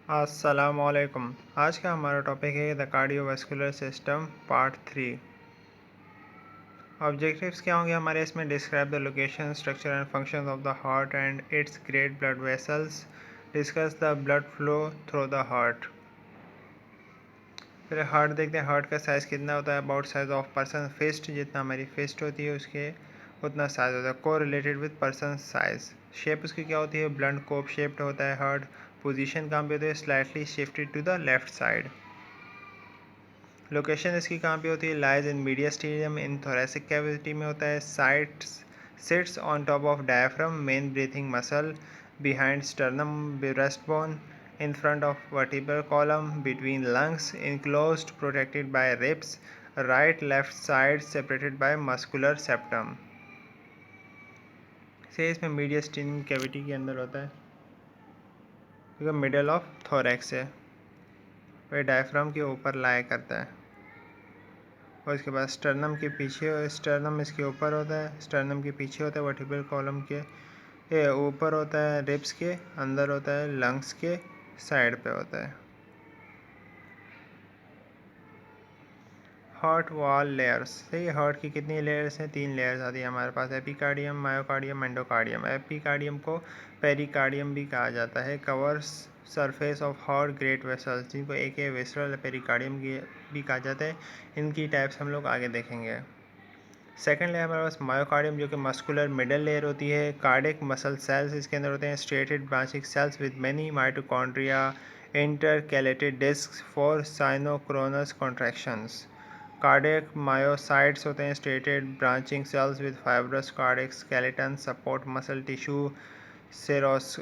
अस्सलामुअलैकुम। आज का हमारा टॉपिक है the cardiovascular system part 3। Objectives क्या होंगे हमारे इसमें? Describe the location, structure and functions of the heart and its great blood vessels. Discuss the blood flow through the heart. फिर हार्ट देखते हैं। हार्ट का साइज़ कितना होता है? About size of person fist. जितना हमारी फिस्ट होती है उसके उतना साइज होता है। को related with person size. Shape उसकी क्या होती है? ब्लंट कोप शेप्ड होता है हार्ट। पोजीशन कहाँ पे होती है? Slightly shifted to the left side. Location इसकी कहाँ पे होती है? Lies in mediastinum in thoracic cavity में होता है। Sites sits on top of diaphragm main breathing muscle behind sternum breast bone in front of vertebral column between lungs enclosed protected by ribs right left side separated by muscular septum. से इसमें मीडियस्टीनियम cavity के अंदर होता है क्योंकि middle of thorax है, वह diaphragm के ऊपर लाया करता है। और इसके बाद स्टर्नम के पीछे, स्टर्नम इसके ऊपर होता है, स्टर्नम के पीछे होता है, वर्टिब्रल कॉलम के ऊपर होता है, रिब्स के अंदर होता है, लंग्स के साइड पे होता है। Heart wall layers. सही है। हार्ट की कितनी लेयर्स हैं? 3 लेयर्स आती है हमारे पास। Epicardium, myocardium, endocardium. एपिकार्डियम को पेरिकार्डियम भी कहा जाता है। Covers surface of heart great vessels, जिनको एक विसरल पेरिकार्डियम भी कहा जाता है। इनकी टाइप्स हम लोग आगे देखेंगे। सेकेंड लेयर हमारे पास मायोकार्डियम, जो कि मस्कुलर मिडल लेयर होती है। कार्डिक मसल सेल्स इसके अंदर होते हैं। Striated branching cells with many mitochondria intercalated disc for synchronous contractions. Cardiac myocytes होते हैं। Striated branching cells with fibrous cardiac skeleton support muscle tissue serous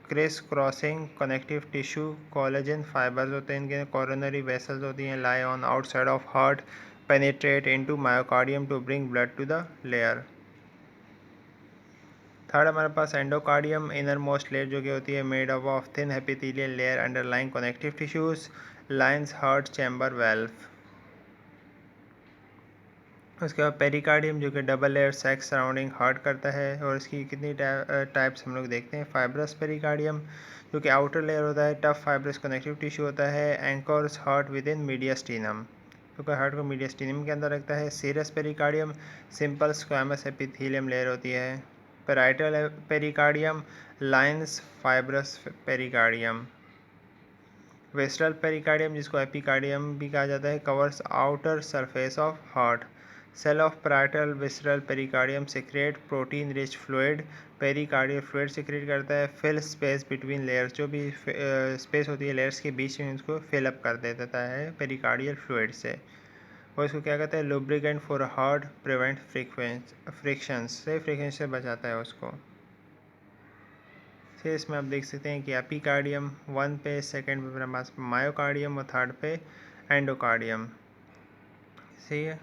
crisscrossing connective tissue collagen fibres होते हैं इनके। Coronary vessels होती हैं lie on outside of heart penetrate into myocardium to bring blood to the layer। Third हमारे पास endocardium innermost layer, जो कि होती है made up of thin epithelial layer underlying connective tissues lines heart chamber valve. उसके बाद pericardium, जो कि double layer sex surrounding heart करता है। और इसकी कितनी टाइप्स हम लोग देखते हैं। फाइब्रस पेरिकार्डियम, जो कि आउटर लेयर होता है, टफ फाइब्रस कनेक्टिव टिश्यू होता है, anchors heart within mediastinum, क्योंकि हार्ट को मीडियस्टीनम के अंदर रखता है। Serous pericardium simple squamous epithelium layer होती है। Parietal pericardium lines fibrous pericardium. Visceral pericardium, जिसको एपिकार्डियम भी कहा जाता है, covers outer surface of heart. Cell of parietal visceral pericardium secrete protein rich fluid. Pericardial fluid secrete करता है। Fill space between layers, जो भी स्पेस होती है लेयर्स के बीच में, उसको फिल अप कर देता है पेरिकार्डियल फ्लूइड से। और इसको क्या कहते हैं? Lubricant for heart prevent frictions, से फ्रिक्शन से बचाता है उसको। फिर इसमें आप देख सकते हैं कि एपिकार्डियम 1 पे, सेकंड पे हमारे पास मायोकार्डियम और थर्ड पे एंडोकार्डियम। सही है।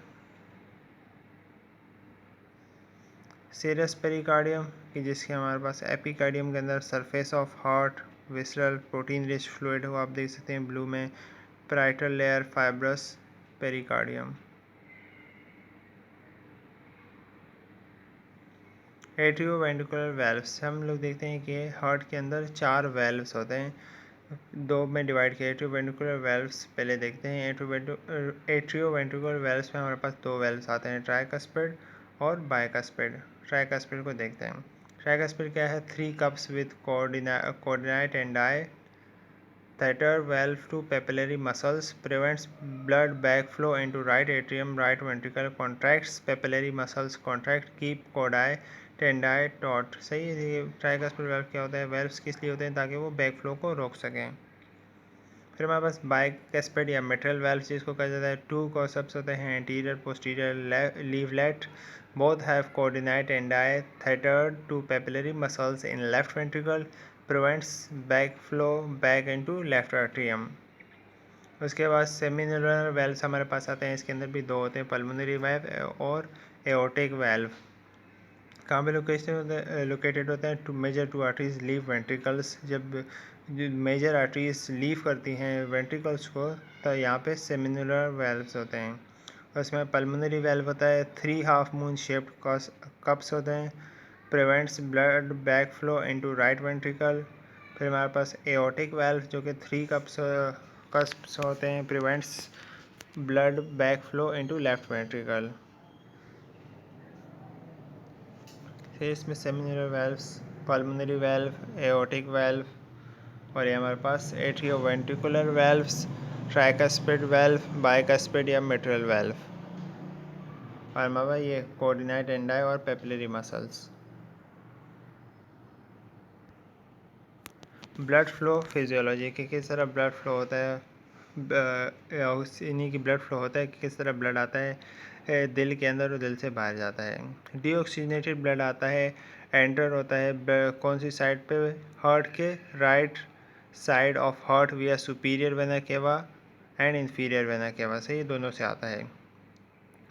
सीरस पेरिकार्डियम, कि जिसके हमारे पास एपिकार्डियम के अंदर surface of heart visceral protein rich fluid हो, आप देख सकते हैं ब्लू में। Parietal layer fibrous pericardium. Atrioventricular valves, हम लोग देखते हैं कि हार्ट के अंदर 4 वेल्व्स होते हैं, 2 में डिवाइड किया। एट्रियोवेंट्रिकुलर वेल्व्स पहले देखते हैं। एट्रियोवेंट्रिकुलर वेल्व्स में हमारे पास 2 वेल्व्स आते हैं, ट्राइकस्पिड और बाइकस्पिड। ट्राइकस्पिड को देखते हैं। ट्राइकस्पिड क्या है? 3 कप्स विद कोऑर्डिनेट tendineae theater valve to papillary muscles prevents blood backflow into right atrium, right ventricle contracts papillary muscles contract keep caudae Tendai taught. सही है। ये ट्राइकस्पिड वेल्व क्या होता है? वेल्व्स किस लिए होते हैं? ताकि वो बैक फ्लो को रोक सकें। फिर हमारे पास बाइकस्पिड या मेट्रल वेल्व, जिसको कहा जाता है 2 कॉसेप्स होते हैं, anterior posterior leaflet both have कोऑर्डिनेट tendineae tethered to papillary muscles in left ventricle prevents back flow back into left atrium. उसके बाद सेमिनुलर वेल्व्स हमारे पास आते हैं, इसके अंदर भी 2 होते हैं, पल्मोनरी वेल्व और एओर्टिक वेल्व। कहाँ पे लोकेटेड होते हैं? Two major 2 arteries leave ventricles, जब मेजर आर्टरीज लीव करती हैं वेंट्रिकल्स को, तो यहाँ पे सेमिनुलर वेल्व्स होते हैं। उसमें पल्मोनरी वेल्व होता है, 3 हाफ मून शेप्ड कप्स होते हैं, prevents blood back flow into right ventricle. फिर हमारे पास एओर्टिक वाल्व जो कि 3 कस्प्स होते हैं, prevents blood back flow into left ventricle. फिर इसमें semilunar valves, pulmonary valve, aortic valve, और ये हमारे पास atrioventricular valves, tricuspid valve, bicuspid या मिट्रल वाल्व, और हमारे पास ये कोऑर्डिनेट एंडाई और papillary muscles. Blood flow physiology कि किस तरह ब्लड फ्लो होता है, इन्हीं की ब्लड फ्लो होता है कि किस तरह ब्लड आता है दिल के अंदर और दिल से बाहर जाता है। डीऑक्सीजनेटेड ब्लड आता है, एंटर होता है कौन सी साइड पे, हार्ट के राइट साइड ऑफ हार्ट विया superior vena cava and inferior vena cava से, ये दोनों से आता है।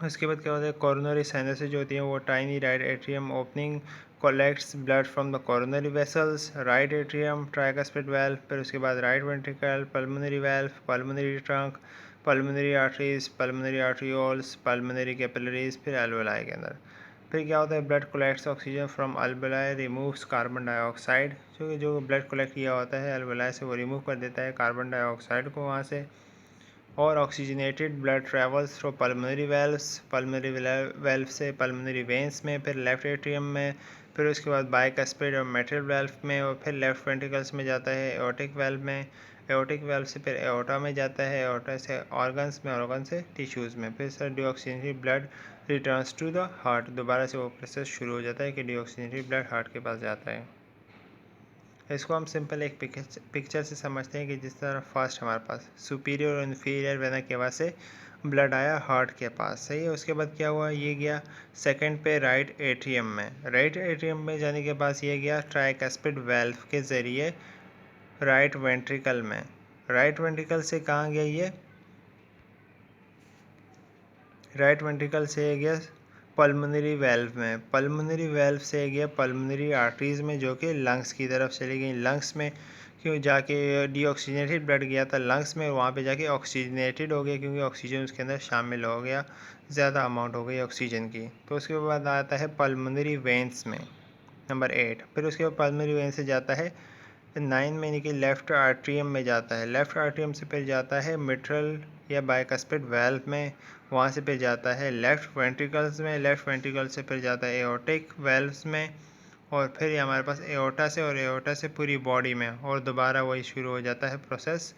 उसके बाद क्या होता है, कोरोनरी साइनसेस जो होती हैं वो tiny right atrium opening collects blood from the coronary vessels, right atrium, tricuspid valve, फिर उसके बाद right ventricle, pulmonary valve, pulmonary trunk, pulmonary arteries, pulmonary arterioles, pulmonary capillaries, फिर alveoli के अंदर। फिर क्या होता है, blood collects oxygen from alveoli, removes carbon dioxide, जो ब्लड कलेक्ट किया होता है अल्वेलाई से वो रिमूव कर देता है कार्बन डाइऑक्साइड को वहाँ से। और oxygenated blood travels through pulmonary valve से पल्मोनरी वेंस में, फिर लेफ्ट एट्रियम में, फिर उसके बाद बाइकस्पिड और मेट्रल वेल्व में, और फिर लेफ्ट वेंट्रिकल्स में जाता है एओर्टिक वेल्व में, एओर्टिक वेल्व से फिर एओर्टा में जाता है, एओर्टा से ऑर्गन्स में, ऑर्गन से टिश्यूज़ में, फिर sir deoxygenated blood returns to the heart, दोबारा से वो प्रोसेस शुरू हो जाता है कि डीऑक्सीजनेटेड ब्लड हार्ट के पास जाता है। इसको हम सिंपल एक पिक्चर से समझते हैं कि जिस तरह फर्स्ट हमारे पास सुपीरियर और इन्फीरियर वेना केवा से ब्लड आया हार्ट के पास, सही है। उसके बाद क्या हुआ, ये गया सेकंड पे राइट एट्रियम में, राइट एट्रियम में जाने के बाद ये गया ट्राइकस्पिड वाल्व के ज़रिए राइट वेंट्रिकल में, राइट वेंट्रिकल से कहाँ गया ये, राइट वेंट्रिकल से गया पल्मोनरी वेल्व में, पल्मोनरी वेल्व से गया पल्मोनरी आर्टरीज़ में जो कि लंग्स की तरफ चली गई, लंग्स में क्यों जाके डीऑक्सीजनेटेड ब्लड गया था लंग्स में, वहाँ पे जाके ऑक्सीजनेटेड हो गया क्योंकि ऑक्सीजन उसके अंदर शामिल हो गया, ज़्यादा अमाउंट हो गई ऑक्सीजन की। तो उसके बाद आता है पल्मोनरी वेंस में, नंबर 8। फिर उसके बाद पल्मोनरी वेंस से जाता है 9 में, यानी कि लेफ़्ट आर्ट्रियम में जाता है, लेफ़्ट आर्ट्रियम से फिर जाता है मिट्रल या बाइकस्पिड वाल्व में, वहाँ से फिर जाता है लेफ़्ट वेंट्रिकल्स में, लेफ़्ट वेंट्रिकल से फिर जाता है एओर्टिक वाल्व्स में, और फिर ये हमारे पास एओर्टा से, और एओर्टा से पूरी बॉडी में, और दोबारा वही शुरू हो जाता है प्रोसेस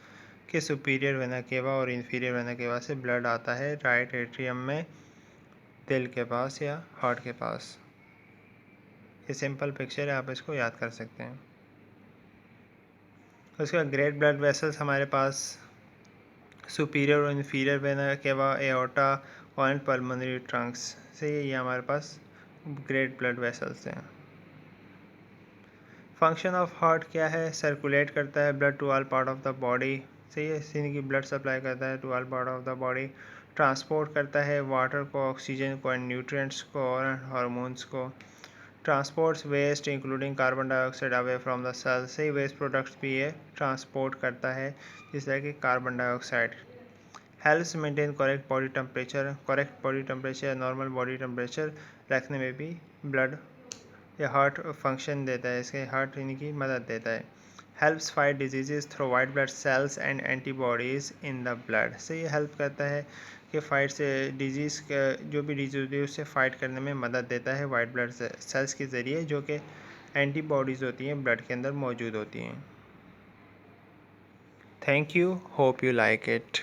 कि सुपीरियर वेना केवा और इन्फीरियर वेना केवा से ब्लड आता है राइट एट्रियम में दिल के पास या हार्ट के पास। ये सिंपल पिक्चर है, आप इसको याद कर सकते हैं। उसके बाद ग्रेट ब्लड वेसल्स हमारे पास सुपीरियर और इन्फीरियर वेना केवा, एओर्टा और पल्मोनरी ट्रंक्स से ये हमारे पास ग्रेट ब्लड वेसल्स हैं। फंक्शन ऑफ हार्ट क्या है, सर्कुलेट करता है blood to all part of the body, सही है, यानी कि ब्लड सप्लाई करता है to all part of the body, transport करता है वाटर को, ऑक्सीजन को, एंड न्यूट्रिएंट्स को और हार्मोन्स को, transports waste including carbon dioxide away from the cell, सही वेस्ट प्रोडक्ट्स भी ये ट्रांसपोर्ट करता है जिस तरह कि carbon dioxide. Helps maintain correct body temperature, normal body temperature रखने में भी ब्लड या हार्ट फंक्शन देता है, इसके हार्ट यानी कि मदद देता है। Helps fight disease through white blood cells and antibodies in the blood, से ये हेल्प करता है कि फाइट से डिजीज़ जो भी डिजीज़ होती है उससे फाइट करने में मदद देता है वाइट ब्लड सेल्स के ज़रिए, जो कि एंटीबॉडीज़ होती हैं ब्लड के अंदर मौजूद होती हैं। Thank you, hope you like it.